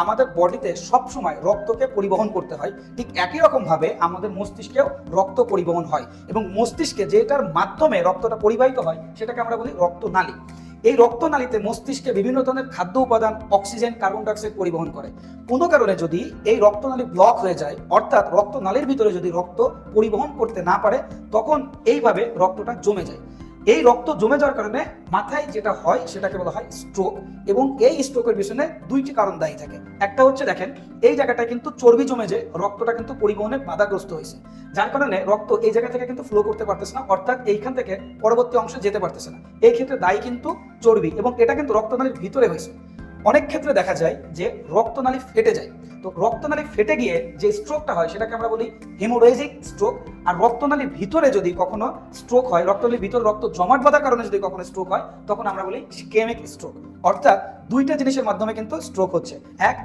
আমাদের বডিতে সবসময় রক্তকে পরিবহন করতে হয়, ঠিক একই রকমভাবে আমাদের মস্তিষ্কেও রক্ত পরিবহন হয় এবং মস্তিষ্কে যেটার মাধ্যমে রক্তটা পরিবাহিত হয় সেটাকে আমরা বলি রক্তনালী। এই রক্তনালীতে মস্তিষ্কে বিভিন্ন ধরনের খাদ্য উপাদান, অক্সিজেন, কার্বন ডাইঅক্সাইড পরিবহন করে। কোনো কারণে যদি এই রক্তনালী ব্লক হয়ে যায়, অর্থাৎ রক্তনালীর ভিতরে যদি রক্ত পরিবহন করতে না পারে, তখন এইভাবে রক্তটা জমে যায়। এই রক্ত জমে যাওয়ার কারণে মাথায় যেটা হয় সেটাকে বলা হয় স্ট্রোক। এবং এই স্ট্রোকের পিছনে দুইটি কারণ দায়ী থাকে। একটা হচ্ছে দেখেন, এই জায়গাটায় কিন্তু চর্বি জমে যে রক্তটা কিন্তু পরিবহনে বাধাগ্রস্ত হয়েছে, যার কারণে রক্ত এই জায়গা থেকে কিন্তু ফ্লো করতে পারতেছে না, অর্থাৎ এইখান থেকে পরবর্তী অংশে যেতে পারতেছে না। এই ক্ষেত্রে দায়ী কিন্তু চর্বি, এবং এটা কিন্তু রক্তনালীর ভিতরে হয়েছে। অনেক ক্ষেত্রে দেখা যায় যে রক্তনালী ফেটে যায়। তো রক্তনালী ফেটে গিয়ে যে স্ট্রোকটা হয় সেটাকে আমরা বলি হেমোরেজিক স্ট্রোক। আর রক্তনালীর ভিতরে যদি কখনো স্ট্রোক হয়, রক্তনালীর ভিতরে রক্ত জমাট বাঁধার কারণে যদি কখনো স্ট্রোক হয়, তখন আমরা বলি ইসকেমিক স্ট্রোক। অর্থাৎ দুইটা জিনিসের মাধ্যমে কিন্তু স্ট্রোক হচ্ছে। এক,